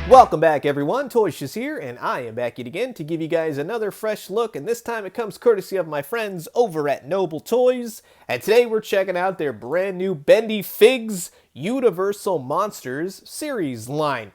Welcome back everyone, Toyshiz here, and I am back yet again to give you guys another fresh look, and this time it comes courtesy of my friends over at Noble Toys, and today we're checking out their brand new Bendyfigs Universal Monsters series line.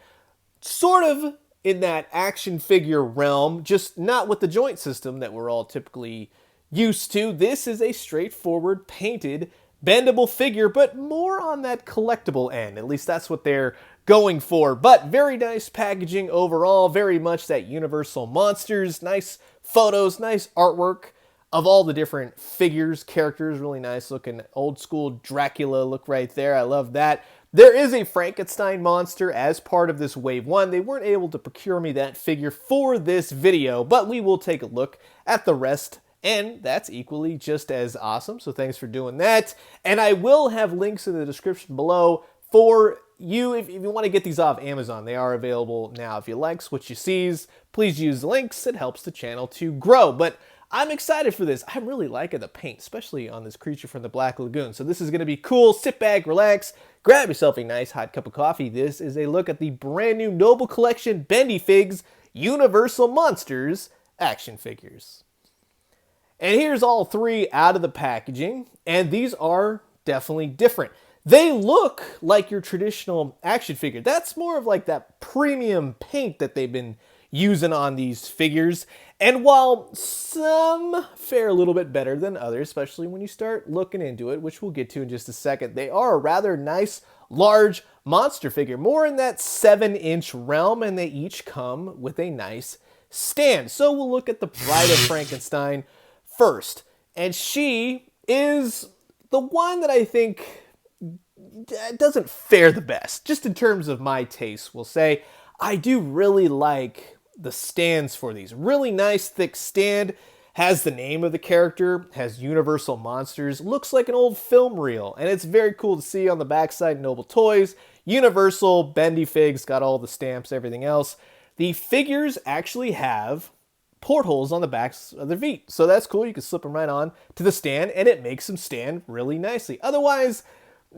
Sort of in that action figure realm, just not with the joint system that we're all typically used to. This is a straightforward painted bendable figure, but more on that collectible end. At least that's what they're going for. But very nice packaging overall, very much that Universal Monsters, nice photos, nice artwork of all the different figures, characters, really nice looking old school Dracula look right there. I love that. There is a Frankenstein monster as part of this Wave 1. They weren't able to procure me that figure for this video, but we will take a look at the rest, and that's equally just as awesome, so thanks for doing that. And I will have links in the description below for you if you want to get these off Amazon. They are available now. If you like what you sees, please use the links. It helps the channel to grow. But I'm excited for this. I'm really liking the paint, especially on this creature from the Black Lagoon. So this is going to be cool. Sit back, relax, grab yourself a nice hot cup of coffee. This is a look at the brand new Noble Collection Bendyfigs Universal Monsters action figures. And here's all three out of the packaging, and these are definitely different. They look like your traditional action figure. That's more of like that premium paint that they've been using on these figures. And while some fare a little bit better than others, especially when you start looking into it, which we'll get to in just a second, they are a rather nice, large monster figure, more in that 7-inch realm, and they each come with a nice stand. So we'll look at the Bride of Frankenstein first, and she is the one that I think doesn't fare the best, just in terms of my taste. We'll say I do really like the stands for these. Really nice thick stand, has the name of the character, has Universal Monsters, looks like an old film reel, and it's very cool to see on the backside. Noble Toys, Universal, Bendyfigs, got all the stamps, everything else. The figures actually have portholes on the backs of their feet, so that's cool. You can slip them right on to the stand, and it makes them stand really nicely. Otherwise,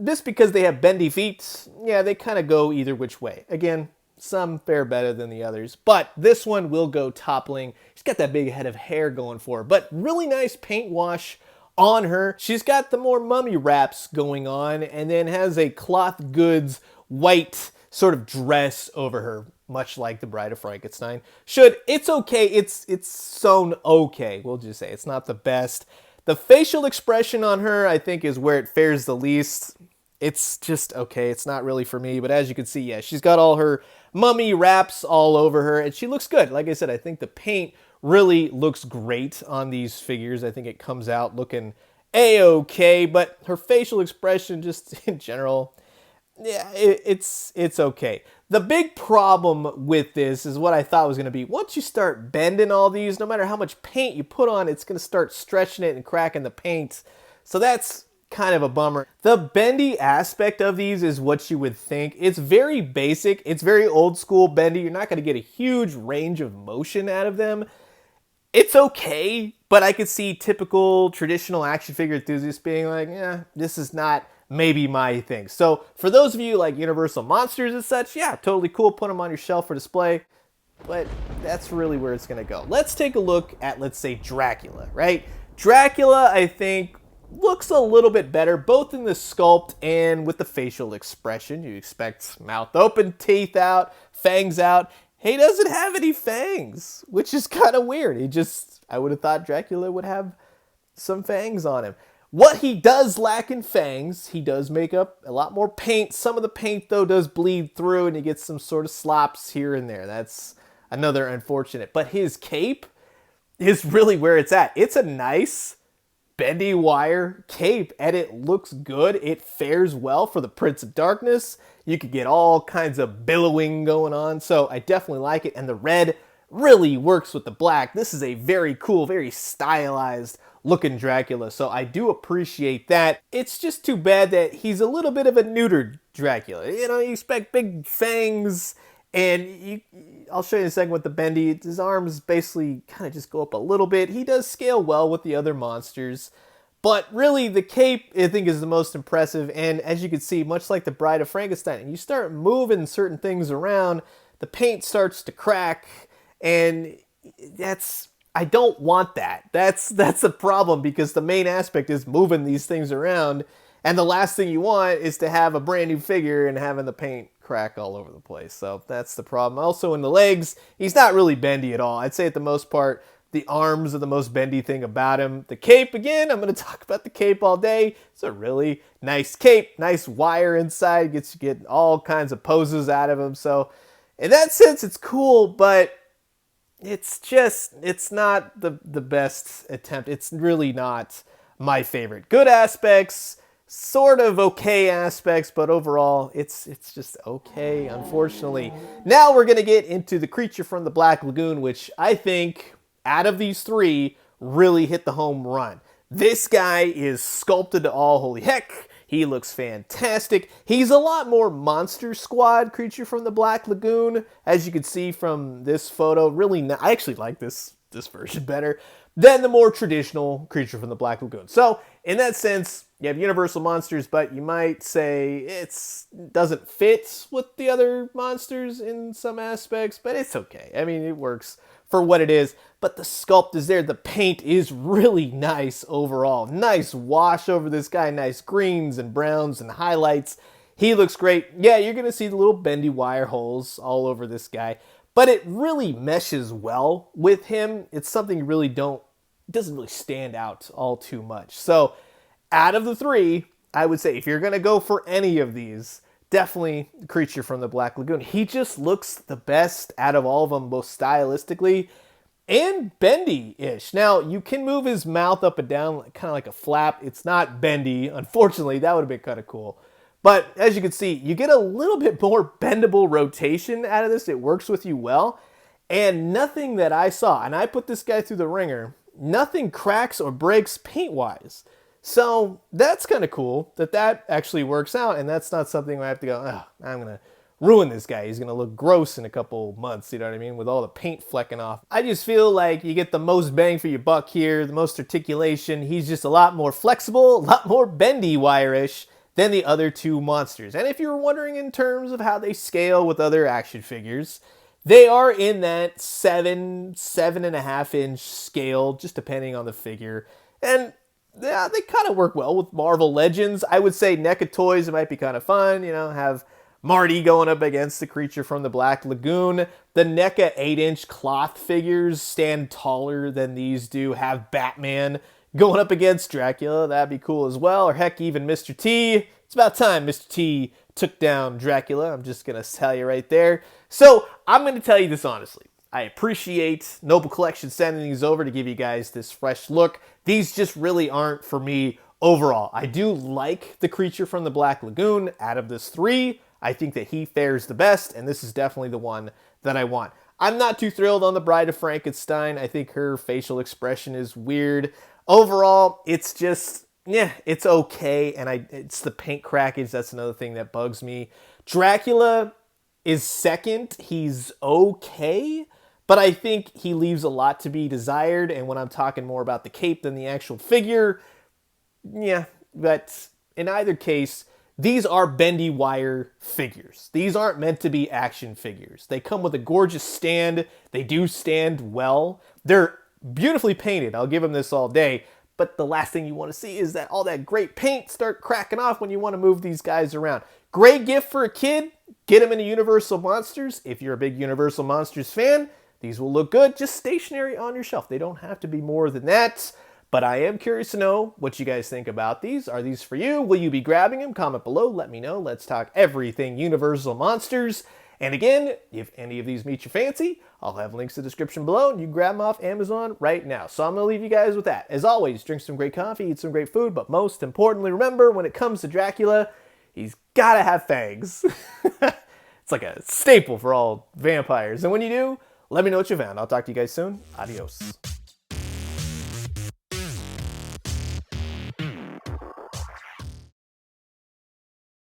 just because they have bendy feet, yeah, they kind of go either which way. Again, some fare better than the others, but this one will go toppling. She's got that big head of hair going for her, but really nice paint wash on her. She's got the more mummy wraps going on, and then has a cloth goods white sort of dress over her, much like the Bride of Frankenstein should. It's okay. It's sewn okay. We'll just say it's not the best. The facial expression on her, I think, is where it fares the least. It's just okay. It's not really for me, but as you can see, yeah, she's got all her mummy wraps all over her, and she looks good. Like I said, I think the paint really looks great on these figures. I think it comes out looking a-okay, but her facial expression just in general, yeah, it's okay. The big problem with this is what I thought was going to be, once you start bending all these, no matter how much paint you put on, it's going to start stretching it and cracking the paint. So that's kind of a bummer. The bendy aspect of these is what you would think. It's very basic. It's very old school bendy. You're not going to get a huge range of motion out of them. It's okay, but I could see typical traditional action figure enthusiasts being like, yeah, this is not maybe my thing. So for those of you like Universal Monsters and such, yeah, totally cool. Put them on your shelf for display, but that's really where it's going to go. Let's take a look at, let's say, Dracula, right? Dracula, I think, looks a little bit better, both in the sculpt and with the facial expression. You expect mouth open, teeth out, fangs out. He doesn't have any fangs, which is kind of weird. I would have thought Dracula would have some fangs on him. What he does lack in fangs, he does make up a lot more paint. Some of the paint, though, does bleed through, and you get some sort of slops here and there. That's another unfortunate. But his cape is really where it's at. It's a nice bendy wire cape, and it looks good. It fares well for the Prince of Darkness. You could get all kinds of billowing going on, so I definitely like it. And the red really works with the black. This is a very cool, very stylized looking Dracula, so I do appreciate that. It's just too bad that he's a little bit of a neutered Dracula. You know, you expect big fangs, and I'll show you in a second with the bendy. His arms basically kind of just go up a little bit. He does scale well with the other monsters, but really the cape, I think, is the most impressive. And as you can see, much like the Bride of Frankenstein, and you start moving certain things around, the paint starts to crack, and I don't want that. That's the problem, because the main aspect is moving these things around, and the last thing you want is to have a brand new figure and having the paint crack all over the place. So that's the problem. Also in the legs, he's not really bendy at all. I'd say at the most part, the arms are the most bendy thing about him. The cape, again, I'm going to talk about the cape all day. It's a really nice cape, nice wire inside, gets you get all kinds of poses out of him. So in that sense, it's cool, but it's not the best attempt. It's really not my favorite. Good aspects, sort of okay aspects, but overall, it's just okay, unfortunately. Now we're going to get into the creature from the Black Lagoon, which I think, out of these three, really hit the home run. This guy is sculpted to all holy heck. He looks fantastic. He's a lot more Monster Squad creature from the Black Lagoon, as you can see from this photo. Really, I actually like this version better than the more traditional creature from the Black Lagoon. So, in that sense, you have Universal monsters, but you might say it doesn't fit with the other monsters in some aspects, but it's okay. I mean, it works for what it is, but the sculpt is there. The paint is really nice overall. Nice wash over this guy, nice greens and browns and highlights. He looks great. Yeah, you're going to see the little bendy wire holes all over this guy, but it really meshes well with him. It's something you really doesn't really stand out all too much. So out of the three, I would say if you're going to go for any of these, definitely Creature from the Black Lagoon. He just looks the best out of all of them, both stylistically and bendy-ish. Now, you can move his mouth up and down, kind of like a flap. It's not bendy. Unfortunately, that would have been kind of cool. But as you can see, you get a little bit more bendable rotation out of this. It works with you well. And nothing that I saw, and I put this guy through the ringer, nothing cracks or breaks paint-wise. So that's kind of cool that actually works out, and that's not something where I have to go, oh, I'm going to ruin this guy. He's going to look gross in a couple months, you know what I mean, with all the paint flecking off. I just feel like you get the most bang for your buck here, the most articulation. He's just a lot more flexible, a lot more bendy wire-ish than the other two monsters. And if you were wondering in terms of how they scale with other action figures, they are in that 7.5 inch scale, just depending on the figure. And yeah, they kind of work well with Marvel Legends. I would say NECA toys, it might be kind of fun, you know, have Marty going up against the Creature from the Black Lagoon. The NECA 8-inch cloth figures stand taller than these do. Have Batman going up against Dracula. That'd be cool as well. Or heck, even Mr. T. It's about time Mr. T took down Dracula. I'm just going to tell you right there. So I'm going to tell you this honestly. I appreciate Noble Collection sending these over to give you guys this fresh look. These just really aren't for me overall. I do like the Creature from the Black Lagoon. Out of this three, I think that he fares the best, and this is definitely the one that I want. I'm not too thrilled on the Bride of Frankenstein. I think her facial expression is weird. Overall, it's just, yeah, it's okay, and it's the paint crackage. That's another thing that bugs me. Dracula is second. He's okay, but I think he leaves a lot to be desired, and when I'm talking more about the cape than the actual figure, yeah, but in either case, these are bendy wire figures. These aren't meant to be action figures. They come with a gorgeous stand. They do stand well. They're beautifully painted. I'll give them this all day, but the last thing you want to see is that all that great paint start cracking off when you want to move these guys around. Great gift for a kid. Get them into Universal Monsters. If you're a big Universal Monsters fan, these will look good, just stationary on your shelf. They don't have to be more than that, but I am curious to know what you guys think about these. Are these for you? Will you be grabbing them? Comment below, let me know. Let's talk everything Universal Monsters. And again, if any of these meet your fancy, I'll have links in the description below, and you can grab them off Amazon right now. So I'm going to leave you guys with that. As always, drink some great coffee, eat some great food, but most importantly, remember, when it comes to Dracula, he's got to have fangs. It's like a staple for all vampires. And when you do, let me know what you found. I'll talk to you guys soon. Adios.